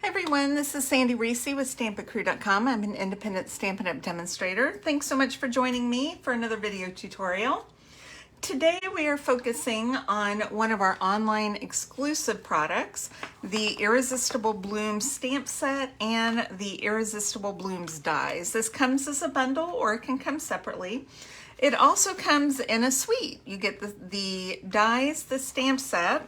Hi everyone, this is Sandy Reese with StampItCrew.com. I'm an independent Stampin' Up! Demonstrator. Thanks so much for joining me for another video tutorial. Today we are focusing on one of our online exclusive products, the Irresistible Blooms stamp set and the Irresistible Blooms dies. This comes as a bundle or it can come separately. It also comes in a suite. You get the dies, the stamp set,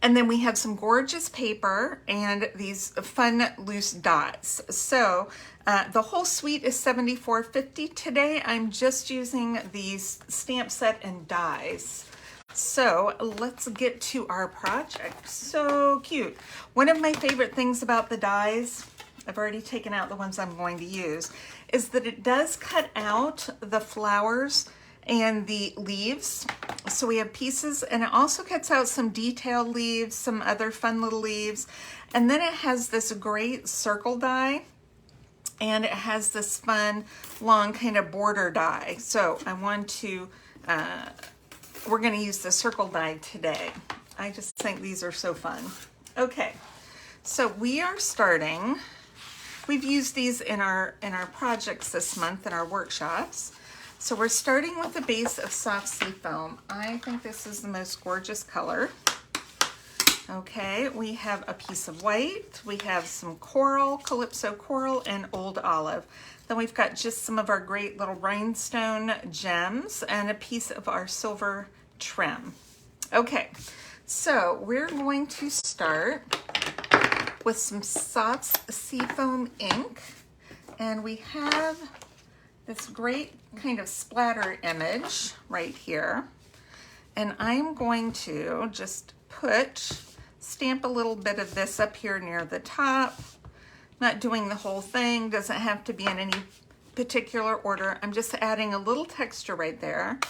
and then we have some gorgeous paper and these fun loose dots. So the whole suite is $74.50. Today I'm just using these stamp set and dies. So let's get to our project. So cute. One of my favorite things about the dies, I've already taken out the ones I'm going to use, is that it does cut out the flowers and the leaves. So we have pieces, and it also cuts out some detailed leaves, some other fun little leaves. And then it has this great circle die, and it has this fun long kind of border die. So I want to, we're gonna use the circle die today. I just think these are so fun. Okay, so we are starting, we've used these in our projects this month, in our workshops. So we're starting with a base of soft sea foam. I think this is the most gorgeous color. Okay, we have a piece of white, we have some coral, Calypso coral, and old olive. Then we've got just some of our great little rhinestone gems and a piece of our silver trim. Okay, so we're going to start with some soft sea foam ink, and we have this great kind of splatter image right here. And I'm going to just stamp a little bit of this up here near the top. Not doing the whole thing, doesn't have to be in any particular order. I'm just adding a little texture right there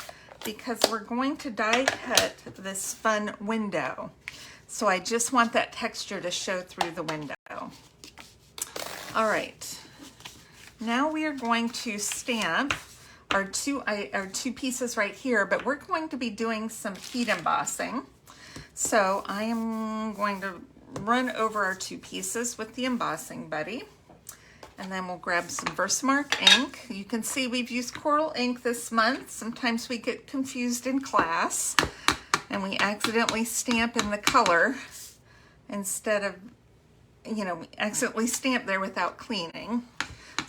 because we're going to die cut this fun window. So I just want that texture to show through the window. All right. Now we are going to stamp our two pieces right here, but we're going to be doing some heat embossing. So I am going to run over our two pieces with the embossing buddy, and then we'll grab some Versamark ink. You can see we've used coral ink this month. Sometimes we get confused in class and we accidentally stamp in the color instead of, we accidentally stamp there without cleaning.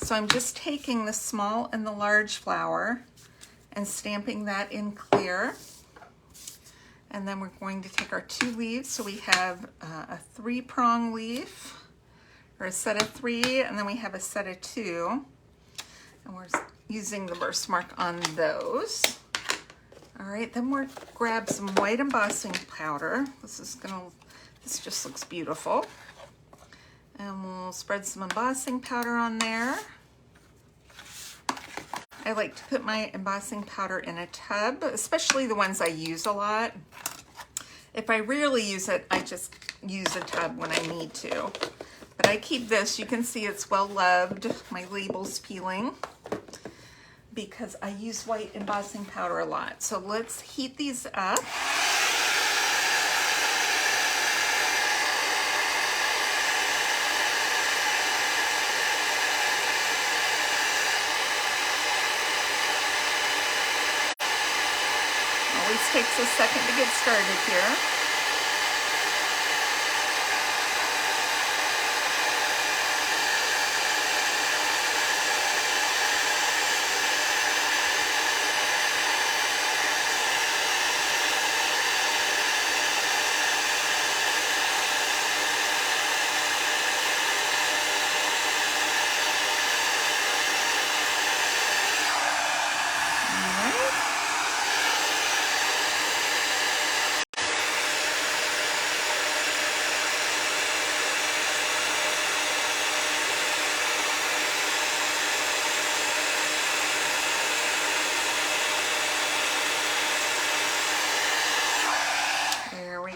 So I'm just taking the small and the large flower and stamping that in clear. And then we're going to take our two leaves. So we have a 3-prong leaf, or a set of 3, and then we have a set of 2. And we're using the Versamark on those. All right, then we'll grab some white embossing powder. This just looks beautiful. And we'll spread some embossing powder on there. I like to put my embossing powder in a tub, especially the ones I use a lot. If I rarely use it, I just use a tub when I need to. But I keep this, you can see it's well loved. My label's peeling because I use white embossing powder a lot. So let's heat these up. Takes a second to get started here.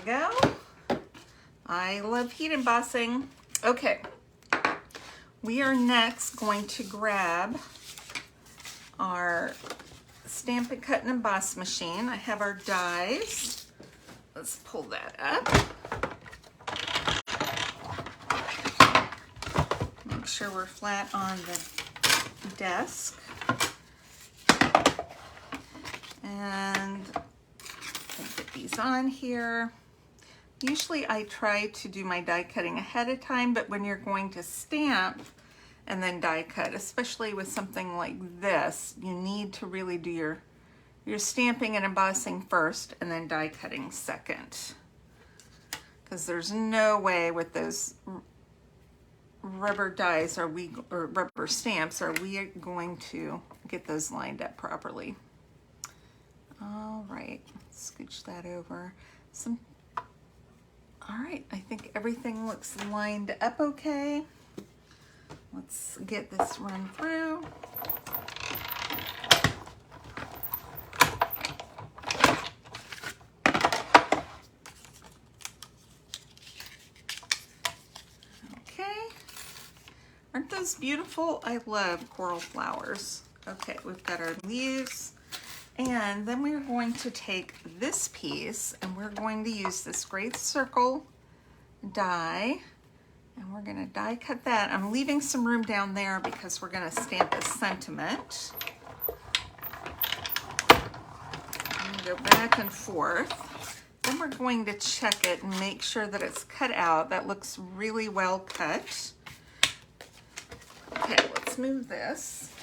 Go. I love heat embossing. Okay, we are next going to grab our Stamp and Cut and Emboss machine. I have our dies. Let's pull that up. sure we're flat on the desk. And I'll get these on here. Usually I try to do my die cutting ahead of time, but when you're going to stamp and then die cut, especially with something like this, you need to really do your stamping and embossing first and then die cutting second. Because there's no way with those rubber dies or rubber stamps are we going to get those lined up properly. All right, scooch that over. All right, I think everything looks lined up okay. Let's get this run through. Okay, aren't those beautiful? I love coral flowers. Okay, we've got our leaves. And then we're going to take this piece and we're going to use this great circle die and we're going to die cut that. I'm leaving some room down there because we're going to stamp a sentiment. And go back and forth. Then we're going to check it and make sure that it's cut out. That looks really well cut. Okay, let's move this.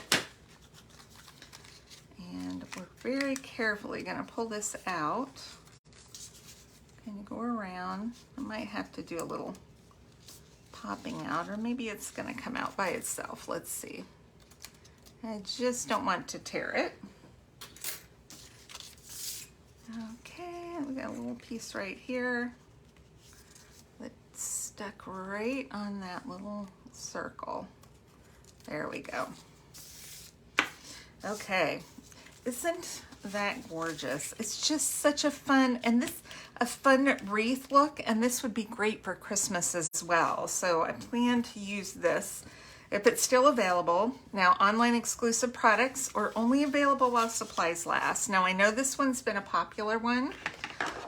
And we're very carefully going to pull this out. Kind of go around. I might have to do a little popping out, or maybe it's going to come out by itself. Let's see. I just don't want to tear it. Okay, we got a little piece right here that's stuck right on that little circle. There we go. Okay. Isn't that gorgeous? It's just such a fun, and a fun wreath look, and this would be great for Christmas as well. So I plan to use this if it's still available. Now, online exclusive products are only available while supplies last. Now, I know this one's been a popular one,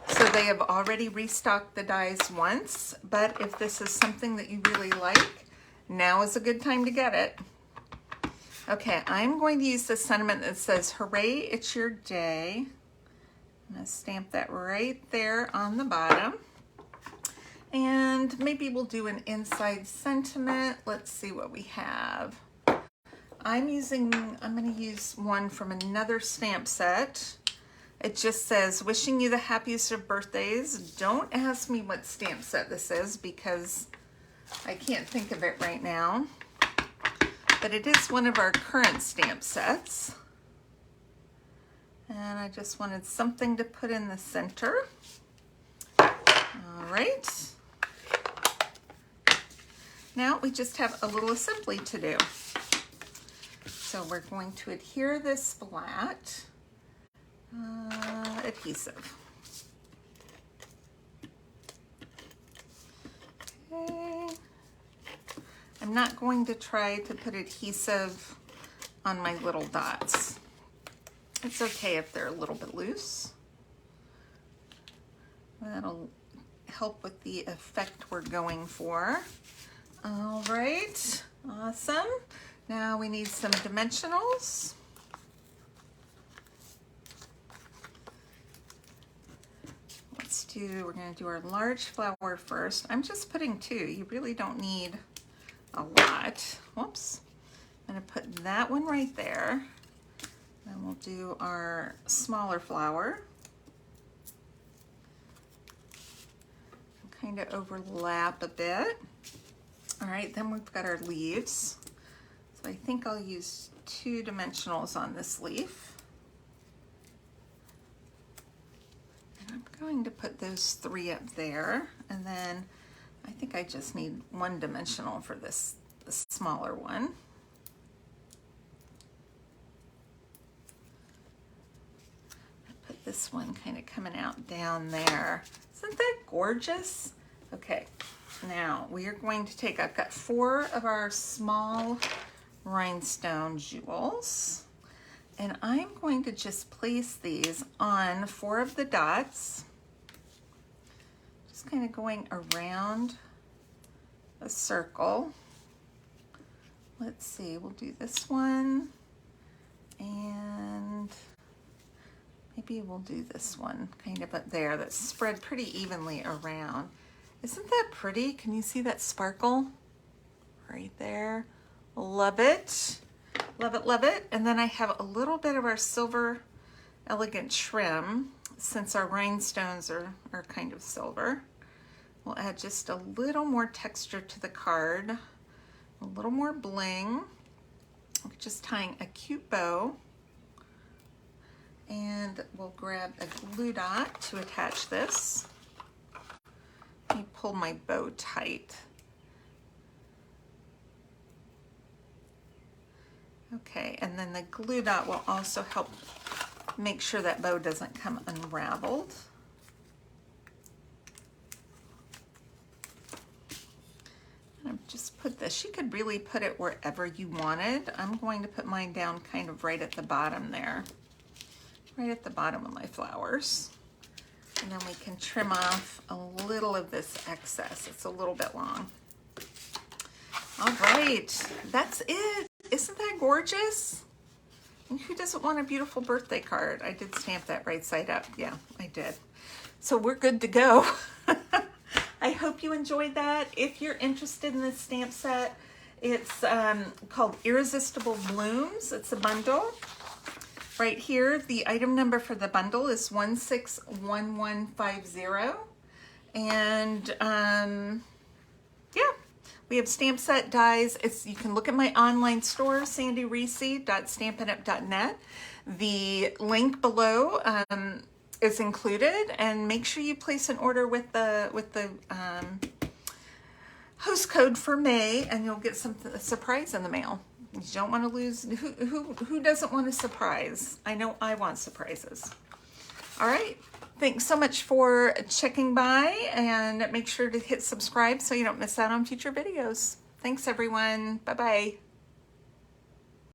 so they have already restocked the dies once, but if this is something that you really like, now is a good time to get it. Okay, I'm going to use the sentiment that says, "Hooray, it's your day." I'm going to stamp that right there on the bottom. And maybe we'll do an inside sentiment. Let's see what we have. I'm going to use one from another stamp set. It just says, "Wishing you the happiest of birthdays." Don't ask me what stamp set this is because I can't think of it right now. But it is one of our current stamp sets. And I just wanted something to put in the center. All right. Now we just have a little assembly to do. So we're going to adhere this flat adhesive. Okay. I'm not going to try to put adhesive on my little dots. It's okay if they're a little bit loose. That'll help with the effect we're going for. All right, awesome. Now we need some dimensionals. We're gonna do our large flower first. I'm just putting 2. You really don't need a lot. Whoops. I'm gonna put that one right there. Then we'll do our smaller flower. Kind of overlap a bit. All right, then we've got our leaves. So I think I'll use 2 dimensionals on this leaf. And I'm going to put those 3 up there, and then I think I just need 1 dimensional for the smaller one. I put this one kind of coming out down there. Isn't that gorgeous? Okay, now we are going to take, I've got 4 of our small rhinestone jewels, and I'm going to just place these on 4 of the dots. Just kind of going around a circle. let's see, we'll do this one, and maybe we'll do this one kind of up there that's spread pretty evenly around. Isn't that pretty? Can you see that sparkle right there? Love it. Love it, love it. And then I have a little bit of our silver elegant trim, since our rhinestones are kind of silver. We'll add just a little more texture to the card, a little more bling. Just tying a cute bow. And we'll grab a glue dot to attach this. Let me pull my bow tight. Okay, and then the glue dot will also help make sure that bow doesn't come unraveled. And just put this, you could really put it wherever you wanted. I'm going to put mine down kind of right at the bottom there, right at the bottom of my flowers. And then we can trim off a little of this excess. It's a little bit long. All right, that's it. Isn't that gorgeous? And who doesn't want a beautiful birthday card? I did stamp that right side up. Yeah, I did. So we're good to go. I hope you enjoyed that. If you're interested in this stamp set, it's called Irresistible Blooms. It's a bundle. Right here, the item number for the bundle is 161150. And yeah, we have stamp set dies. You can look at my online store, sandyreese.stampinup.net. The link below is included, and make sure you place an order with the host code for May, and you'll get a surprise in the mail. You don't want to lose. Who doesn't want a surprise? I know I want surprises. All right. Thanks so much for checking by, and make sure to hit subscribe so you don't miss out on future videos. Thanks, everyone. Bye-bye.